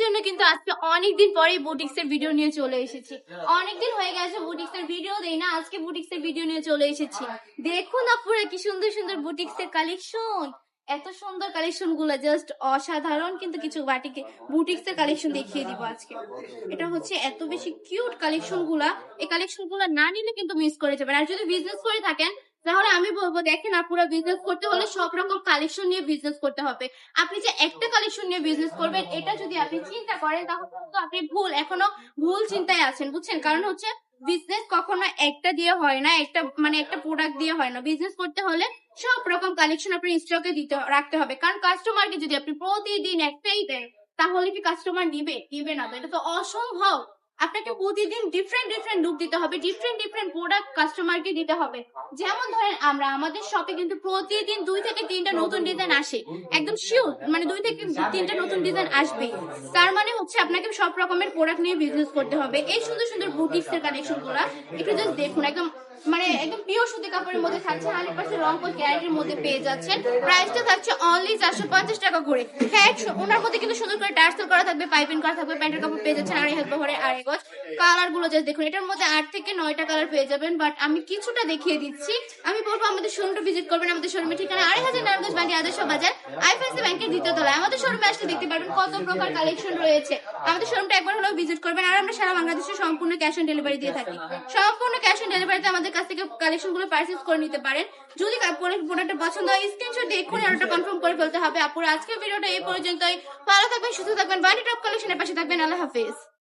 জন্য কিন্তু আজকে অনেকদিন পরে বুটিক্স এর ভিডিও নিয়ে চলে এসেছি। অনেকদিন হয়ে গেছে বুটিক্স এর ভিডিও দেই না, আজকে বুটিক্স এর ভিডিও নিয়ে চলে এসেছি। দেখুন আপুরা কি সুন্দর সুন্দর বুটিক্স এর কালেকশন, এত সুন্দর কালেকশন গুলো জাস্ট অসাধারণ। কিন্তু কিছু বাটিকে বুটিক্স এর কালেকশন দেখিয়ে দিব আজকে। এটা হচ্ছে এত বেশি কিউট কালেকশন গুলা, এই কালেকশন গুলা না নিলে কিন্তু মিস করে যাবেন। আর যদি বিজনেস করে থাকেন তাহলে আমি বলবো দেখেন আপুরা, বিজনেস করতে হলে সব রকম কালেকশন নিয়ে বিজনেস করতে হবে। আপনি যে একটা কালেকশন নিয়ে বিজনেস করবেন এটা যদি আপনি চিন্তা করেন তাহলে কিন্তু আপনি এখনো ভুল চিন্তায় আছেন, বুঝছেন? কারণ হচ্ছে বিজনেস কখনো একটা দিয়ে হয় না, একটা প্রোডাক্ট দিয়ে হয় না। বিজনেস করতে হলে সব রকম কালেকশন আপনার স্টকে রাখতে হবে। কারণ কাস্টমারকে যদি আপনি প্রতিদিন একটাই দেন তাহলে কি কাস্টমার নিবে না? তো এটা তো অসম্ভব। আপনাকে প্রতিদিন ডিফারেন্ট ডিফারেন্ট লুক দিতে হবে, ডিফারেন্ট ডিফারেন্ট প্রোডাক্ট কাস্টমারকে দিতে হবে। যেমন ধরেন আমাদের শপে কিন্তু প্রতিদিন 2 থেকে 3টা নতুন ডিজাইন আসে, একদম শিওর, মানে 2 থেকে 3টা নতুন ডিজাইন আসবে। তার মানে হচ্ছে আপনাকে সব রকমের প্রোডাক্ট নিয়ে বিজনেস করতে হবে। এই সুন্দর সুন্দর বুটিক্স এর কালেকশন গুলা একটু জাস্ট দেখুন, একদম পিওর সুতি কাপড়ের মধ্যে থাকছে, 100% রং কোড গ্যারান্টির মধ্যে পেয়ে যাচ্ছেন। প্রাইসটা থাকছে অনলি 450 টাকা করে। হ্যাঁ, ওনার মধ্যে কিন্তু সুন্দর করে টার্সেল করা থাকবে, পাইপিং করা থাকবে, প্যান্টের কাপড় পেয়ে যাচ্ছেন 2.5 হাত বহরে 2.5 গজ। কালার গুলো জাস্ট দেখুন, এটার মধ্যে 8 থেকে 9টা কালার পেয়ে যাবেন, বাট আমি কিছুটা দেখিয়ে দিচ্ছি। আমি বলবো আমাদের শোরুমটা ভিজিট করবেন। আমাদের শোরুমের ঠিকানা 2.5 নারায়ণগঞ্জ বান্ডি আদর্শ বাজার, আইএফএসসি ব্যাংকের দ্বিতীয় তলায়। আমাদের শোরুমে আসলে দেখতে পারবেন কত প্রকার কালেকশন রয়েছে। আমাদের শোরুমটা একবার হলেও ভিজিট করবেন। আর আমরা সারা বাংলাদেশে সম্পূর্ণ ক্যাশ অন ডেলিভারি দিয়ে থাকি। সম্পূর্ণ ক্যাশ অন ডেলিভারিতে আমাদের কাছ থেকে কালেকশন গুলো পারচেজ করে নিতে পারেন। যদি প্রোডাক্টটা পছন্দ হয় স্ক্রিনশট দিয়ে এক্ষুনি অর্ডারটা কনফার্ম করে ফেলতে হবে। আপুরা আজকের ভিডিওটা এই পর্যন্তই। ভালো থাকবেন, সুস্থ থাকবেন, বান্ডি টপ কালেকশনের পাশে থাকবেন। আল্লাহ হাফেজ।